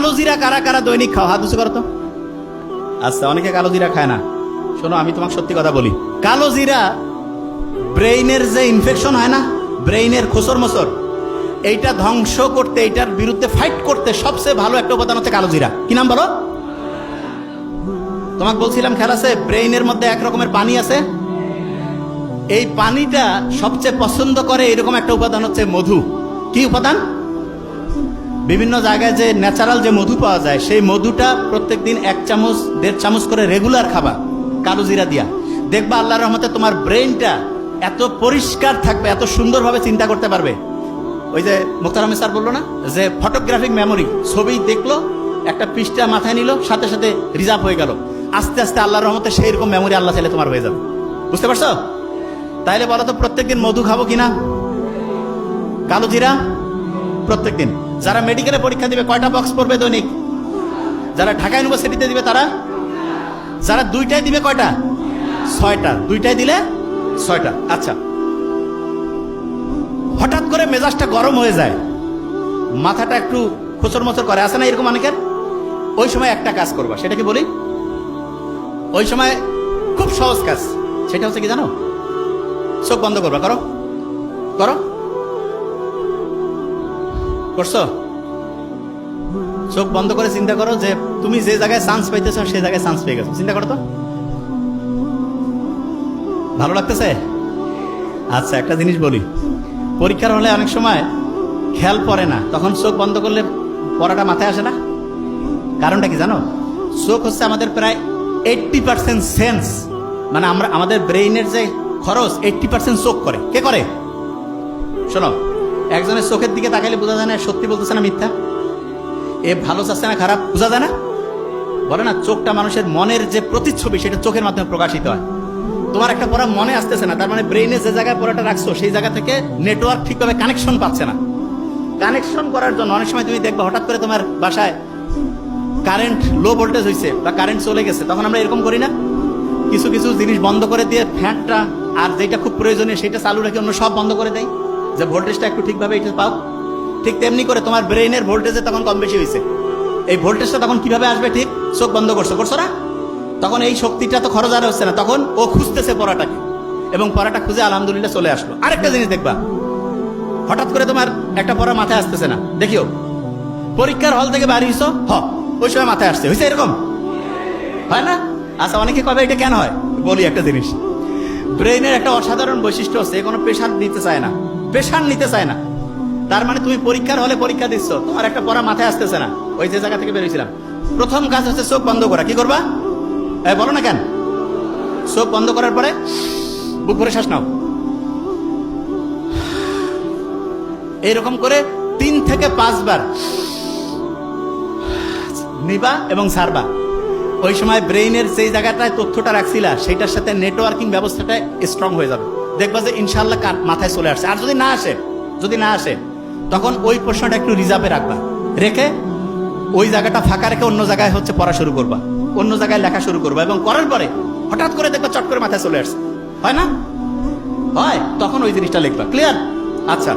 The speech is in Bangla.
কালো জিরা কারা কারা দৈনিক খাও? হাত উঁচু করো তো। আচ্ছা, অনেকে কালো জিরা খায় না। শোনো, আমি তোমাকে সত্যি কথা বলি, কালো জিরা ব্রেইনের যে ইনফেকশন হয় না, ব্রেইনের খোসর মোসর, এইটা ধ্বংস করতে, এইটার বিরুদ্ধে ফাইট করতে সবচেয়ে ভালো একটা উপাদান হচ্ছে কালো জিরা। কি নাম বলো? তোমাকে বলছিলাম, খেয়াল আছে, ব্রেইনের মধ্যে এক রকমের পানি আছে, এই পানিটা সবচেয়ে পছন্দ করে এরকম একটা উপাদান হচ্ছে মধু। কি উপাদান? বিভিন্ন জায়গায় যে ন্যাচারাল যে মধু পাওয়া যায়, সেই মধুটা প্রত্যেকদিন 1 চামচ 1.5 চামচ করে রেগুলার খাবা কালো জিরা দিয়া। দেখবা আল্লাহর রহমতে তোমার ব্রেইনটা এত পরিষ্কার থাকবে, এত সুন্দরভাবে চিন্তা করতে পারবে। ওই যে মুখতার আহমেদ স্যার বললো না যে ফটোগ্রাফিক মেমোরি, ছবি দেখলো, একটা পৃষ্ঠা মাথায় নিল, সাথে সাথে রিজার্ভ হয়ে গেল। আস্তে আস্তে আল্লাহর রহমতে সেই রকম মেমোরি আল্লাহ চাইলে তোমার হয়ে যাবে। বুঝতে পারছো? তাইলে বলো তো, প্রত্যেকদিন মধু খাবো কিনা? কালো জিরা প্রত্যেকদিন। যারা মেডিকেলে পরীক্ষা দিবে কয়টা বক্স পড়বে দৈনিক? যারা ঢাকা ইউনিভার্সিটিতে দিবে তারা? যারা 2টাই দিবে কয়টা? 6টা। 2টাই দিলে 6টা। আচ্ছা, হঠাৎ করে মেজাজটা গরম হয়ে যায়, মাথাটা একটু খোঁচর মোচর করে, আসে না এরকম অনেকের? ওই সময় একটা কাজ করবা, সেটা কি বলি? ওই সময় খুব সহজ কাজ, সেটা হচ্ছে কি জানো? চোখ বন্ধ করবা। করো করো, করছো? চোখ বন্ধ করে চিন্তা করো যে তুমি যে জায়গায় চান্স পাইতেছ সেই জায়গায় চান্স পেয়ে গেছো। চিন্তা করো তো, ভালো লাগতেছে? আচ্ছা, একটা জিনিস বলি, পরীক্ষার হলে অনেক সময় খেয়াল পড়ে না, তখন চোখ বন্ধ করলে পড়াটা মাথায় আসে না। কারণটা কি জানো? চোখ হচ্ছে আমাদের প্রায় 80% সেন্স, মানে আমরা আমাদের ব্রেইনের যে খরচ 80% চোখ করে। কে করে? শোনো, একজনের চোখের দিকে তাকাইলে বোঝা যায় না সত্যি বলতেছে না মিথ্যা, এ ভালো চাচ্ছে না খারাপ, বোঝা যায় না? বলে না, চোখটা মানুষের মনের যে প্রতিচ্ছবি, সেটা চোখের মাধ্যমে প্রকাশিত হয়। তোমার একটা পড়া মনে আসতেছে না, তার মানে ব্রেইনে যে জায়গায় পড়াটা রাখছো সেই জায়গা থেকে নেটওয়ার্ক ঠিকভাবে কানেকশন পাচ্ছে না। কানেকশন করার জন্য অনেক সময় তুমি দেখবা হঠাৎ করে তোমার বাসায় কারেন্ট লো ভোল্টেজ হয়েছে বা কারেন্ট চলে গেছে, তখন আমরা এরকম করি না, কিছু কিছু জিনিস বন্ধ করে দিয়ে ফ্যানটা আর যেটা খুব প্রয়োজনীয় সেটা চালু রেখে অন্য সব বন্ধ করে দেয়, যে ভোল্টেজটা একটু ঠিকভাবে এটা পাও। ঠিক তেমনি করে তোমার ব্রেইনের ভোল্টেজে তখন কম বেশি হয়েছে, এই ভোল্টেজটা তখন কিভাবে আসবে? ঠিক চোখ বন্ধ করছো না, তখন এই শক্তিটা তো খরচ আর হচ্ছে না, তখন ও খুঁজতেছে পড়াটাকে, এবং পড়াটা খুঁজে আলহামদুলিল্লাহ চলে আসলো। আরেকটা জিনিস দেখবা, হঠাৎ করে তোমার একটা পড়া মাথায় আসতেছে না, দেখিও পরীক্ষার হল থেকে বাড়ি হইছো, ওই সময় মাথায় আসছে, হয়েছে এরকম হয় না? আচ্ছা, অনেকে কবে এটা কেন হয়? বলি একটা জিনিস, ব্রেইনের একটা অসাধারণ বৈশিষ্ট্য হচ্ছে, কোনো প্রেশার নিতে চায় না, প্রেশার নিতে চায় না। তার মানে তুমি পরীক্ষার হলে পরীক্ষা দিচ্ছ, তোমার একটা পড়া মাথায় আসতেছে না, ওই যে জায়গা থেকে বেরিয়েছিলাম, প্রথম কাজ হচ্ছে চোখ বন্ধ করা। কি করবা? বলো না কেন? চোখ বন্ধ করার পরে বুক ভরে শ্বাস নাও, এইরকম করে 3 থেকে 5 বার নিবা এবং ছাড়বা। ওই সময় ব্রেইনের যেই জায়গাটায় তথ্যটা রাখছিলা সেটার সাথে নেটওয়ার্কিং ব্যবস্থাটা স্ট্রং হয়ে যাবে। দেখবা যে ইনশাআল্লাহ মাথায় চলে আসছে। আর যদি না আসে তখন ওই প্রশ্নটা একটু রিজার্ভে রাখবা, রেখে ওই জায়গাটা ফাঁকা রেখে অন্য জায়গায় হচ্ছে পড়া শুরু করবা, অন্য জায়গায় লেখা শুরু করবা, এবং করার পরে হঠাৎ করে দেখবা চট করে মাথায় চলে আসছে। হয় না? হয়, তখন ওই জিনিসটা লিখবা। ক্লিয়ার? আচ্ছা।